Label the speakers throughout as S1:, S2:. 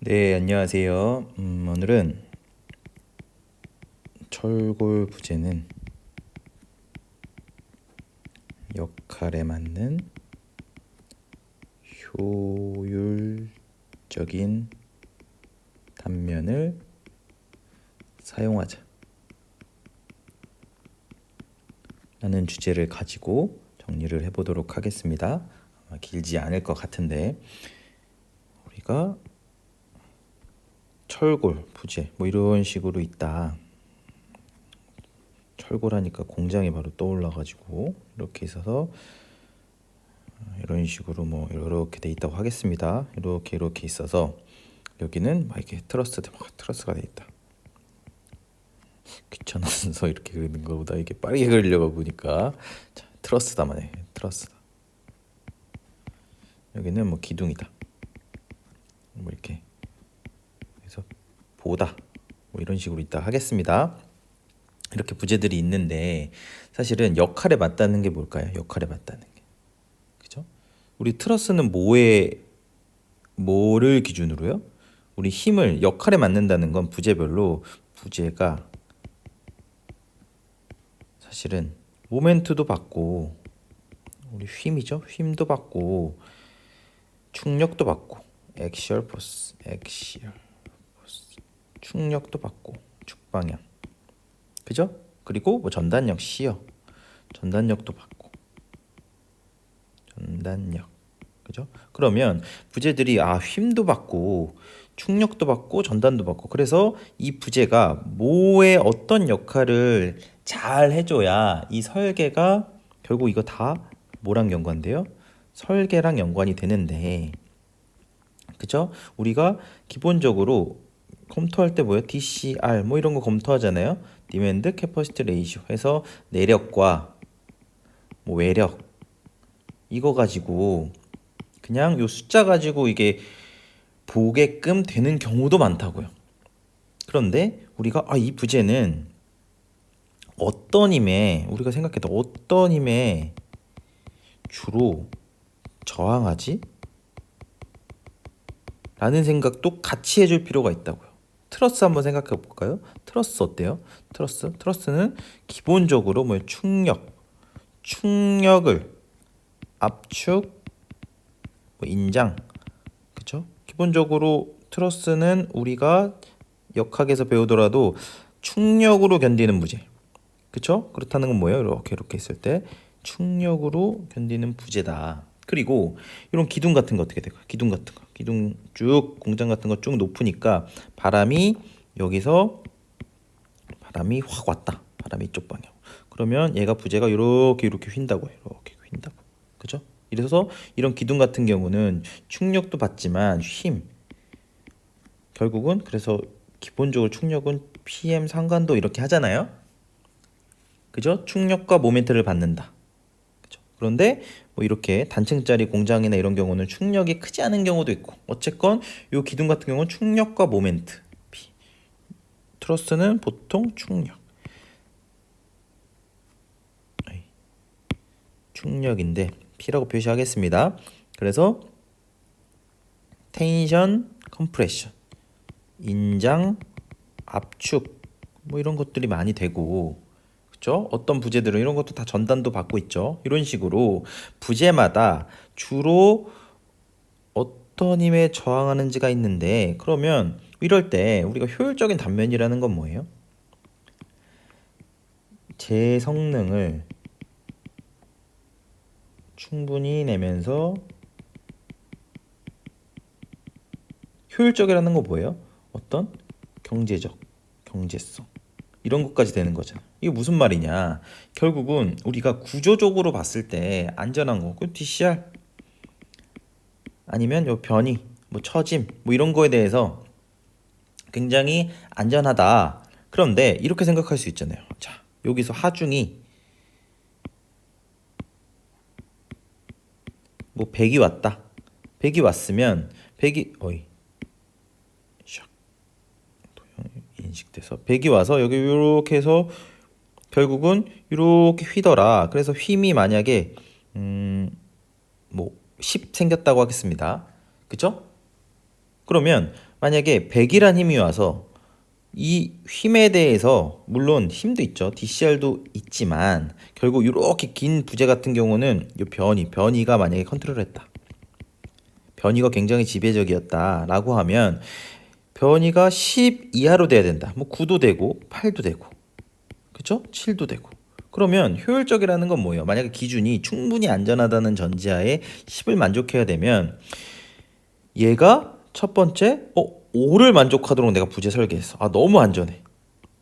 S1: 네, 안녕하세요. 오늘은 철골 부재는 역할에 맞는 효율적인 단면을 사용하자 라는 주제를 가지고 정리를 해보도록 하겠습니다. 아마 길지 않을 것 같은데 우리가 철골, 부재 뭐 이런 식으로 있다. 철골하니까 공장이 바로 떠올라가지고 이렇게 있어서 이런 식으로 뭐 이렇게 돼 있다고 하겠습니다. 이렇게 있어서 여기는 막 이렇게 트러스가 돼 있다. 귀찮아서 이렇게 그리는 거보다 이게 빠르게 그리려고 보니까 자, 트러스다만 해. 트러스다. 여기는 뭐 기둥이다. 뭐 이렇게 그래서 보다 뭐 이런 식으로 있다 하겠습니다. 이렇게 부재들이 있는데 사실은 역할에 맞다는 게 뭘까요? 역할에 맞다는 게 그죠? 우리 트러스는 뭐를 기준으로요? 우리 힘을 역할에 맞는다는 건 부재별로 부재가 사실은 모멘트도 받고 우리 힘이죠. 힘도 받고 충력도 받고 엑시얼 포스 충력도 받고 축방향 그죠? 그리고 뭐 전단력 시어 전단력도 받고 전단력 그죠? 그러면 부재들이 힘도 받고 충력도 받고 전단도 받고 그래서 이 부재가 뭐의 어떤 역할을 잘 해줘야 이 설계가 결국 이거 다 뭐랑 연관돼요? 설계랑 연관이 되는데 그죠? 우리가 기본적으로 검토할 때 뭐예요? DCR 뭐 이런 거 검토하잖아요. 디맨드 캐퍼시티 레이쇼 해서 내력과 뭐 외력 이거 가지고 그냥 요 숫자 가지고 이게 보게끔 되는 경우도 많다고요. 그런데 우리가 이 부재는 어떤 힘에 우리가 생각해도 어떤 힘에 주로 저항하지? 라는 생각도 같이 해줄 필요가 있다고요. 트러스 한번 생각해 볼까요? 트러스 어때요? 트러스는 기본적으로 뭐 충력을 압축, 뭐 인장, 그쵸? 기본적으로 트러스는 우리가 역학에서 배우더라도 충력으로 견디는 부재, 그쵸? 그렇다는 건 뭐예요? 이렇게 있을 때 충력으로 견디는 부재다. 그리고 이런 기둥 같은 거 어떻게 될까요? 기둥 쭉 공장 같은 거 쭉 높으니까 여기서 바람이 확 왔다. 바람이 이쪽 방향. 그러면 얘가 부재가 이렇게 휜다고 해요. 이렇게 휜다고. 그죠? 이래서 이런 기둥 같은 경우는 충력도 받지만 결국은 그래서 기본적으로 충력은 PM 상관도 이렇게 하잖아요. 그죠? 충력과 모멘트를 받는다. 그죠? 그런데 뭐 이렇게 단층짜리 공장이나 이런 경우는 충력이 크지 않은 경우도 있고 어쨌건 요 기둥 같은 경우는 충력과 모멘트 P. 트러스는 보통 충력인데 P라고 표시하겠습니다. 그래서 텐션, 컴프레션, 인장, 압축 뭐 이런 것들이 많이 되고 그렇죠? 어떤 부재들은 이런 것도 다 전단도 받고 있죠. 이런 식으로 부재마다 주로 어떤 힘에 저항하는지가 있는데 그러면 이럴 때 우리가 효율적인 단면이라는 건 뭐예요? 제 성능을 충분히 내면서 효율적이라는 거 뭐예요? 어떤 경제성 이런 것까지 되는 거잖아. 이게 무슨 말이냐? 결국은 우리가 구조적으로 봤을 때 안전한 거, 그 DCR 아니면 요 변이, 뭐 처짐, 뭐 이런 거에 대해서 굉장히 안전하다. 그런데 이렇게 생각할 수 있잖아요. 자, 여기서 하중이 뭐 100이 왔다. 100이 왔으면 100이 인식돼서 100이 와서 여기 이렇게 해서 결국은 이렇게 휘더라. 그래서 힘이 만약에 뭐 10 생겼다고 하겠습니다. 그죠? 그러면 만약에 100이란 힘이 와서 이 힘에 대해서 물론 힘도 있죠. DCR도 있지만 결국 이렇게 긴 부재 같은 경우는 이 변이가 만약에 컨트롤했다. 변이가 굉장히 지배적이었다라고 하면 변이가 10 이하로 돼야 된다. 뭐 9도 되고 8도 되고 그쵸? 7도 되고 그러면 효율적이라는 건 뭐예요? 만약에 기준이 충분히 안전하다는 전제하에 10을 만족해야 되면 얘가 첫 번째 5를 만족하도록 내가 부재 설계했어. 아 너무 안전해.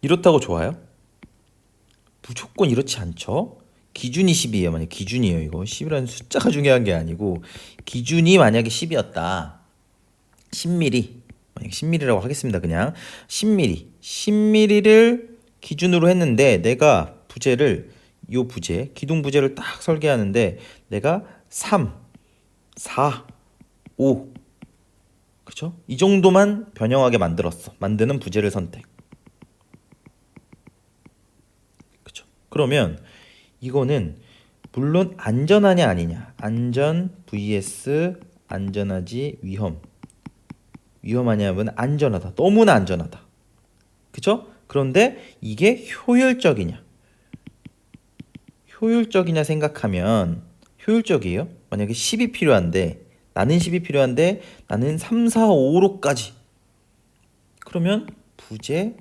S1: 이렇다고 좋아요? 무조건 이렇지 않죠. 기준이 10이에요. 만약 기준이에요. 이거 10이라는 숫자가 중요한 게 아니고 기준이 만약에 10이었다. 10mm 만약 10mm라고 하겠습니다. 그냥 10mm 10mm를 기준으로 했는데 내가 부재를 요 부재 기둥 부재를 딱 설계하는데 내가 3, 4, 5 그쵸? 이 정도만 변형하게 만들었어. 만드는 부재를 선택. 그쵸? 그러면 이거는 물론 안전하냐 아니냐. 안전 vs 안전하지 위험. 위험하냐면 안전하다. 너무나 안전하다. 그쵸? 그런데 이게 효율적이냐. 효율적이냐 생각하면 효율적이에요. 만약에 10이 필요한데 나는 10이 필요한데 나는 3, 4, 5로까지 그러면 부재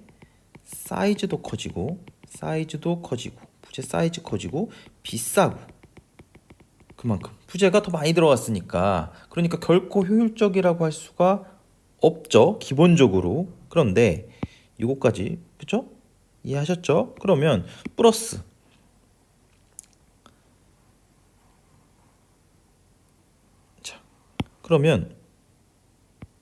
S1: 사이즈도 커지고 부재 사이즈 커지고 비싸고 그만큼 부재가 더 많이 들어갔으니까 그러니까 결코 효율적이라고 할 수가 없죠. 기본적으로. 그런데 이거까지 그쵸? 이해하셨죠? 그러면 플러스 자 그러면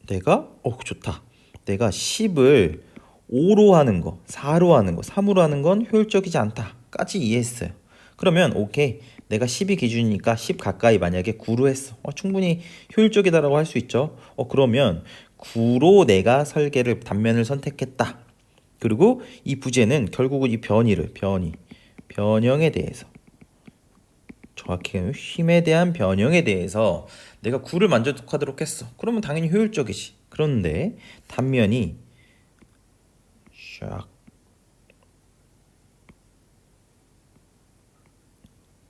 S1: 내가 좋다. 내가 10을 5로 하는 거, 4로 하는 거, 3으로 하는 건 효율적이지 않다까지 이해했어요. 그러면 오케이. 내가 10이 기준이니까 10 가까이 만약에 9로 했어. 충분히 효율적이다라고 할 수 있죠. 그러면 9로 내가 설계를 단면을 선택했다. 그리고 이 부재는 결국은 이 변형에 대해서 정확히 힘에 대한 변형에 대해서 내가 9를 만족하도록 했어. 그러면 당연히 효율적이지. 그런데 단면이 샥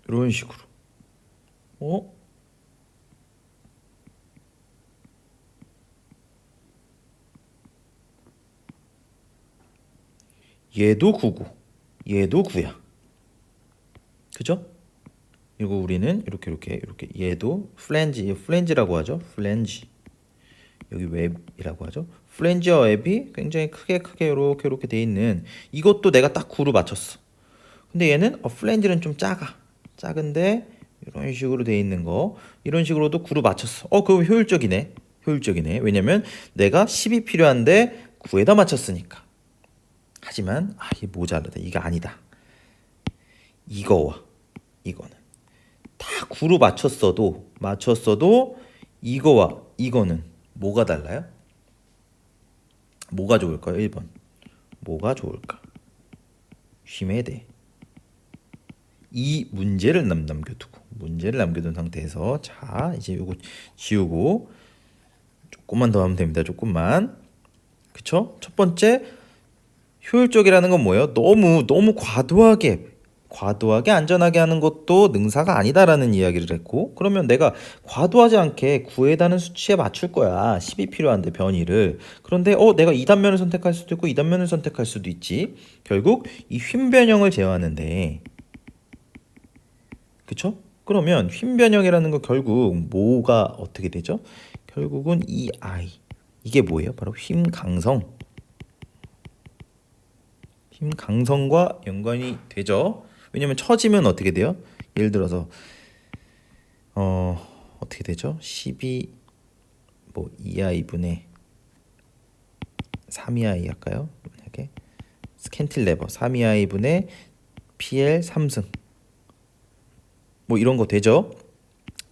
S1: 이런 식으로 얘도 9고 얘도 9야. 그죠? 이거 우리는 이렇게 얘도 플랜지라고 하죠. 플랜지. 여기 웹이라고 하죠. 플랜지와 웹이 굉장히 크게 이렇게 돼 있는 이것도 내가 딱 9로 맞췄어. 근데 얘는 플랜지는 좀 작은데 이런 식으로 돼 있는 거 이런 식으로도 9로 맞췄어. 그거 효율적이네. 왜냐면 내가 10이 필요한데 9에다 맞췄으니까. 하지만 이게 모자르다. 이게 아니다. 이거와 이거는 다 9로 맞췄어도 이거와 이거는 뭐가 달라요? 뭐가 좋을까요? 1번. 뭐가 좋을까? 힘에 대해. 이 문제를 남겨둔 상태에서 자 이제 요거 지우고 조금만 더 하면 됩니다. 조금만. 그쵸? 첫 번째 효율적이라는 건 뭐예요? 너무 과도하게 안전하게 하는 것도 능사가 아니다라는 이야기를 했고 그러면 내가 과도하지 않게 9에다는 수치에 맞출 거야. 10이 필요한데 변이를. 그런데 내가 2단면을 선택할 수도 있고 2단면을 선택할 수도 있지. 결국 이 휨 변형을 제어하는데 그쵸? 그러면 휨 변형이라는 거 결국 뭐가 어떻게 되죠? 결국은 이 I 이게 뭐예요? 바로 휨 강성과 연관이 되죠. 왜냐면 처지면 어떻게 돼요? 예를 들어서 어떻게 되죠? 12 뭐 2i분의 3i 할까요? 만약에 캔틸레버 3i분의 PL 3승 뭐 이런 거 되죠?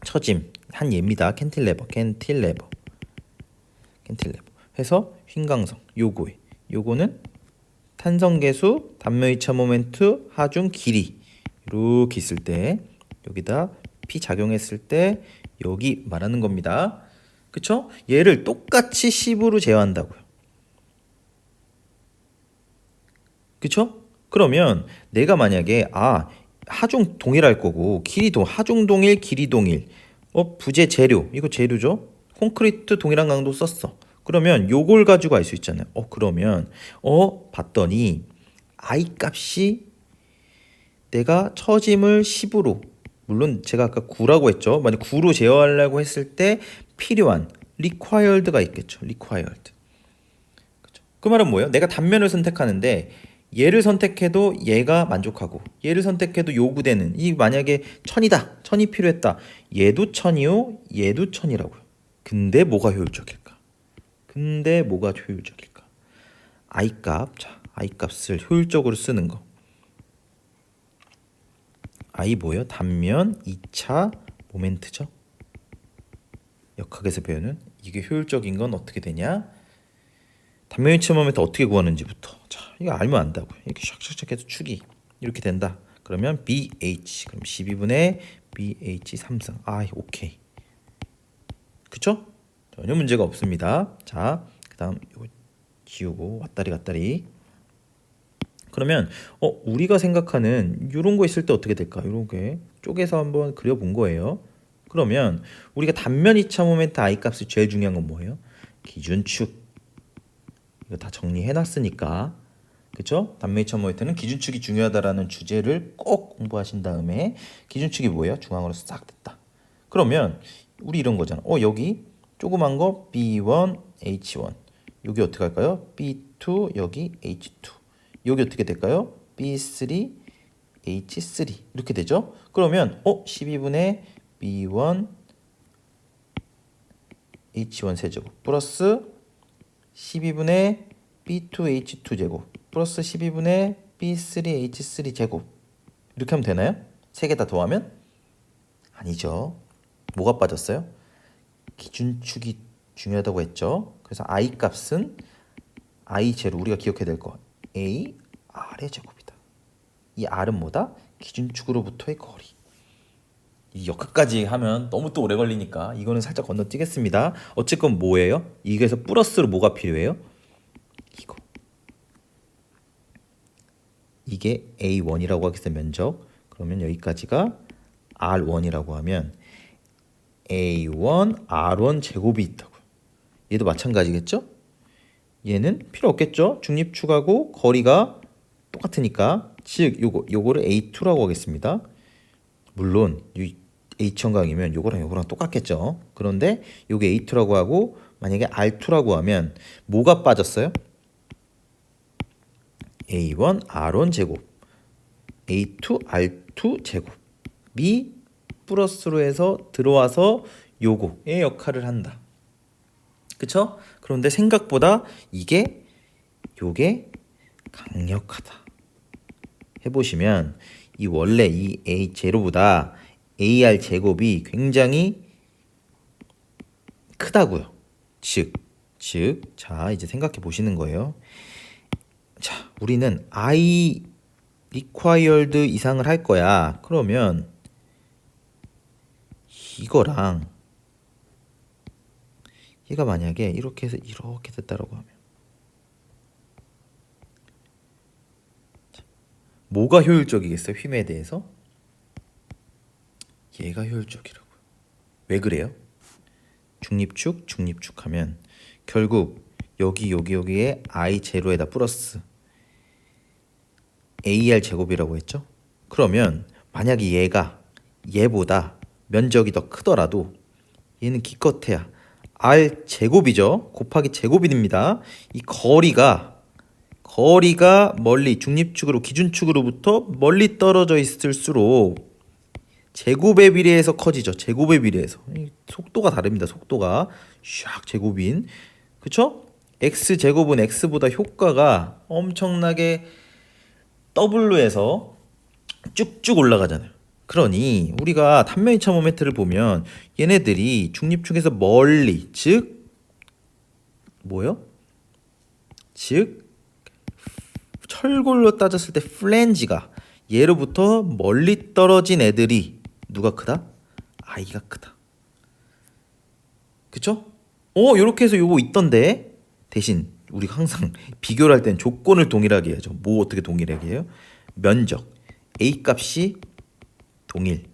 S1: 처짐 한 예입니다. 캔틸레버 해서 휨강성 요거는 탄성계수, 단면이차 모멘트, 하중 길이 이렇게 있을 때 여기다 P 작용했을 때 여기 말하는 겁니다. 그쵸? 얘를 똑같이 10으로 제어한다고요. 그쵸? 그러면 내가 만약에 하중 동일할 거고 하중 동일 길이 동일 부재 재료 이거 재료죠? 콘크리트 동일한 강도 썼어. 그러면 요걸 가지고 알 수 있잖아요. 그러면 봤더니 I 값이 내가 처짐을 10으로 물론 제가 아까 9라고 했죠. 만약 9로 제어하려고 했을 때 필요한 required가 있겠죠. required. 그쵸? 그 말은 뭐예요? 내가 단면을 선택하는데 얘를 선택해도 얘가 만족하고 얘를 선택해도 요구되는 이 만약에 1000이다. 1000이 필요했다. 얘도 1000이요. 얘도 1000이라고요. 근데 뭐가 효율적일까? I 값. 자, I 값을 효율적으로 쓰는 거. I 뭐예요? 단면 2차 모멘트죠. 역학에서 배우는 이게 효율적인 건 어떻게 되냐? 단면 2차 모멘트 어떻게 구하는지부터. 자, 이거 알면 안다고요. 이렇게 샥샥샥 해서 축이 이렇게 된다. 그러면 BH 그럼 12분의 BH 3승. 오케이. 그쵸? 전혀 문제가 없습니다. 자, 그다음 이거 지우고 왔다리 갔다리. 그러면 우리가 생각하는 이런 거 있을 때 어떻게 될까? 이런 게 쪼개서 한번 그려본 거예요. 그러면 우리가 단면 2차 모멘트 I 값이 제일 중요한 건 뭐예요? 기준축. 이거 다 정리해 놨으니까. 그쵸? 단면 2차 모멘트는 기준축이 중요하다라는 주제를 꼭 공부하신 다음에 기준축이 뭐예요? 중앙으로 싹 됐다. 그러면 우리 이런 거잖아. 여기 조그만 거 B1, H1. 여기 어떻게 할까요? B2, 여기 H2. 여기 어떻게 될까요? B3, H3 이렇게 되죠? 그러면 12분의 B1, H1 세제곱 플러스 12분의 B2, H2 제곱 플러스 12분의 B3, H3 제곱 이렇게 하면 되나요? 세 개 다 더하면? 아니죠. 뭐가 빠졌어요? 기준축이 중요하다고 했죠. 그래서 I 값은 I 제로 우리가 기억해야 될 거 A R의 제곱이다. 이 R은 뭐다? 기준축으로부터의 거리. 이 역학까지 하면 너무 또 오래 걸리니까 이거는 살짝 건너뛰겠습니다. 어쨌건 뭐예요? 이게서 플러스로 뭐가 필요해요? 이거. 이게 A1이라고 하겠어요. 면적. 그러면 여기까지가 R1이라고 하면 A1 R1 제곱이 있다고요. 얘도 마찬가지겠죠? 얘는 필요 없겠죠? 중립축하고 거리가 똑같으니까 즉 요거를 A2라고 하겠습니다. 물론 H 형광이면 요거랑 똑같겠죠. 그런데 요게 A2라고 하고 만약에 R2라고 하면 뭐가 빠졌어요? A1 R1 제곱 A2 R2 제곱이 플러스로 해서 들어와서 요거의 역할을 한다. 그쵸? 그런데 생각보다 요게 강력하다. 해보시면 원래 이 A 제로보다 AR 제곱이 굉장히 크다고요. 자 이제 생각해 보시는 거예요. 자, 우리는 I required 이상을 할 거야. 그러면 이거랑 얘가 만약에 이렇게 해서 이렇게 됐다라고 하면 뭐가 효율적이겠어요? 힘에 대해서? 얘가 효율적이라고요. 왜 그래요? 중립축 하면 결국 여기에 I 제로에다 플러스 AR 제곱이라고 했죠? 그러면 만약에 얘보다 면적이 더 크더라도 얘는 기껏해야 R 제곱이죠. 곱하기 제곱이 됩니다. 이 거리가 멀리 중립축으로 기준축으로부터 멀리 떨어져 있을수록 제곱에 비례해서 커지죠. 제곱에 비례해서 속도가 다릅니다. 속도가 샥 제곱인 그쵸? x 제곱은 x보다 효과가 엄청나게 W에서 쭉쭉 올라가잖아요. 그러니 우리가 단면 2차 모멘트를 보면 얘네들이 중립축에서 멀리 즉 뭐요? 즉 철골로 따졌을 때 플랜지가 얘로부터 멀리 떨어진 애들이 누가 크다? I가 크다. 그쵸? 요렇게 해서 요거 있던데. 대신 우리가 항상 비교를 할 땐 조건을 동일하게 해야죠. 뭐 어떻게 동일하게 해요? 면적. A 값이 동일.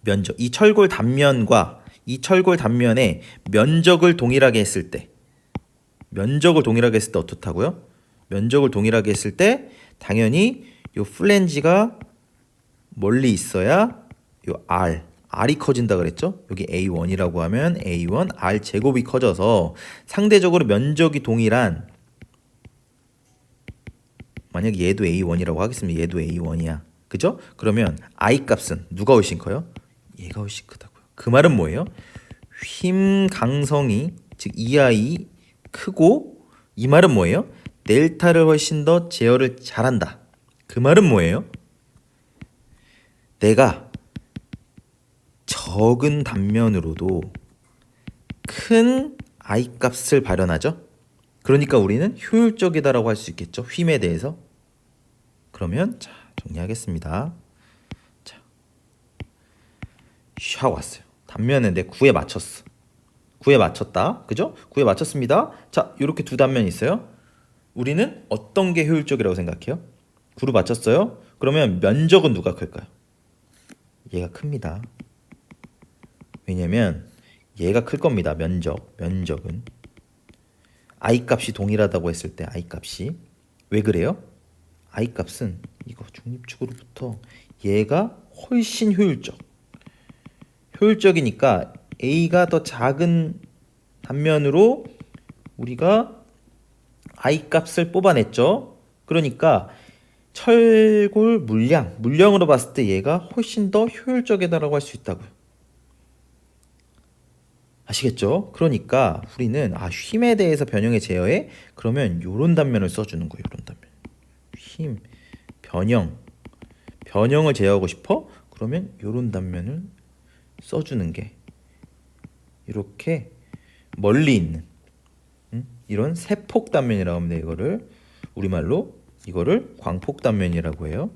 S1: 면적. 이 철골 단면과 이 철골 단면의 면적을 동일하게 했을 때, 면적을 동일하게 했을 때 어떻다고요? 면적을 동일하게 했을 때 당연히 요 플랜지가 멀리 있어야 요 R이 커진다 그랬죠? 여기 A1이라고 하면 A1 R 제곱이 커져서 상대적으로 면적이 동일한, 만약 얘도 A1이라고 하겠습니다. 얘도 A1이야. 그죠? 그러면 I 값은 누가 훨씬 커요? 얘가 훨씬 크다고요. 그 말은 뭐예요? 힘 강성이, 즉 EI 크고, 이 말은 뭐예요? 델타를 훨씬 더 제어를 잘한다. 그 말은 뭐예요? 내가 적은 단면으로도 큰 I 값을 발현하죠. 그러니까 우리는 효율적이다라고 할 수 있겠죠. 힘에 대해서. 그러면 자, 정리하겠습니다. 자, 샤 왔어요. 단면은 내 9에 맞췄어. 9에 맞췄다. 그죠? 9에 맞췄습니다. 자, 이렇게 두 단면이 있어요. 우리는 어떤 게 효율적이라고 생각해요? 9로 맞췄어요. 그러면 면적은 누가 클까요? 얘가 큽니다. 왜냐면 얘가 클 겁니다. 면적은 I 값이 동일하다고 했을 때 I 값이 왜 그래요? I 값은 이거 중립축으로부터 얘가 훨씬 효율적이니까 A가 더 작은 단면으로 우리가 I 값을 뽑아냈죠. 그러니까 철골 물량으로 봤을 때 얘가 훨씬 더 효율적이다라고 할 수 있다고요. 아시겠죠? 그러니까 우리는 힘에 대해서 변형의 제어에 그러면 요런 단면을 써주는 거예요. 요런 단면. 힘, 변형을 제어하고 싶어? 그러면 요런 단면을 써주는 게 이렇게 멀리 있는 이런 세폭 단면이라고 합니다. 이거를 우리말로 이거를 광폭 단면이라고 해요.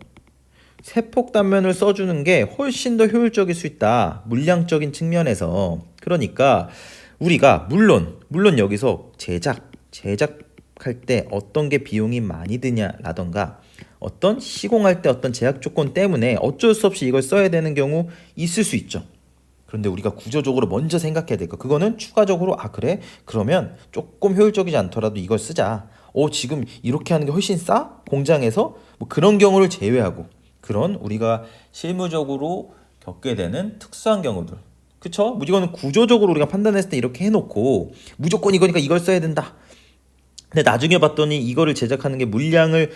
S1: 세폭 단면을 써주는 게 훨씬 더 효율적일 수 있다. 물량적인 측면에서. 그러니까 우리가 물론 여기서 제작할 때 어떤 게 비용이 많이 드냐라던가 어떤 시공할 때 어떤 제약 조건 때문에 어쩔 수 없이 이걸 써야 되는 경우 있을 수 있죠. 그런데 우리가 구조적으로 먼저 생각해야 될 거, 그거는 추가적으로 그래? 그러면 조금 효율적이지 않더라도 이걸 쓰자. 지금 이렇게 하는 게 훨씬 싸? 공장에서? 뭐 그런 경우를 제외하고 그런 우리가 실무적으로 겪게 되는 특수한 경우들, 그쵸? 이거는 구조적으로 우리가 판단했을 때 이렇게 해놓고 무조건 이거니까 이걸 써야 된다. 근데 나중에 봤더니 이거를 제작하는 게 물량을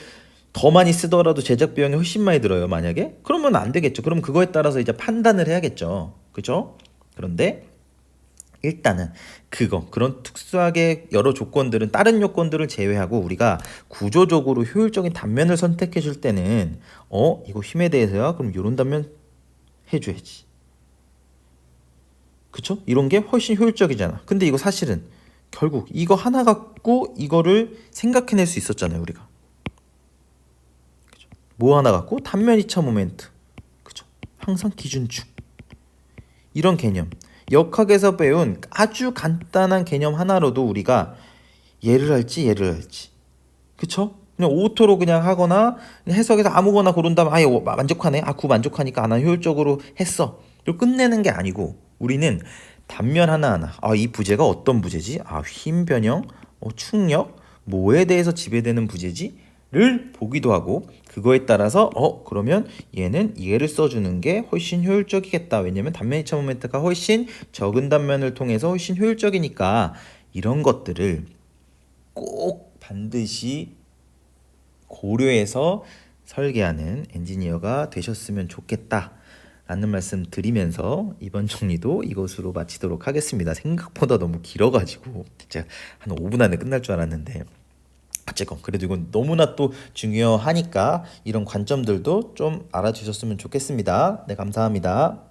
S1: 더 많이 쓰더라도 제작 비용이 훨씬 많이 들어요. 만약에 그러면 안 되겠죠. 그럼 그거에 따라서 이제 판단을 해야겠죠. 그죠? 그런데 일단은 그런 특수하게 여러 조건들은, 다른 요건들을 제외하고 우리가 구조적으로 효율적인 단면을 선택해 줄 때는 이거 힘에 대해서야 그럼 이런 단면 해줘야지. 그쵸? 이런 게 훨씬 효율적이잖아. 근데 이거 사실은 결국 이거 하나 갖고 이거를 생각해낼 수 있었잖아요. 우리가. 그쵸? 뭐 하나 갖고? 단면 이차 모멘트. 그쵸? 항상 기준축. 이런 개념. 역학에서 배운 아주 간단한 개념 하나로도 우리가 얘를 할지 그쵸? 그냥 오토로 그냥 하거나 해석해서 아무거나 고른다면 만족하네. 9 만족하니까 난 효율적으로 했어. 이걸 끝내는 게 아니고 우리는 단면 하나하나 이 부재가 어떤 부재지? 힘 변형, 충력, 뭐에 대해서 지배되는 부재지?를 보기도 하고 그거에 따라서 그러면 얘를 써주는 게 훨씬 효율적이겠다. 왜냐면 단면 이차 모멘트가 훨씬 적은 단면을 통해서 훨씬 효율적이니까 이런 것들을 꼭 반드시 고려해서 설계하는 엔지니어가 되셨으면 좋겠다 라는 말씀 드리면서 이번 정리도 이것으로 마치도록 하겠습니다. 생각보다 너무 길어가지고 제가 한 5분 안에 끝날 줄 알았는데 어쨌건 그래도 이건 너무나 또 중요하니까 이런 관점들도 좀 알아주셨으면 좋겠습니다. 네, 감사합니다.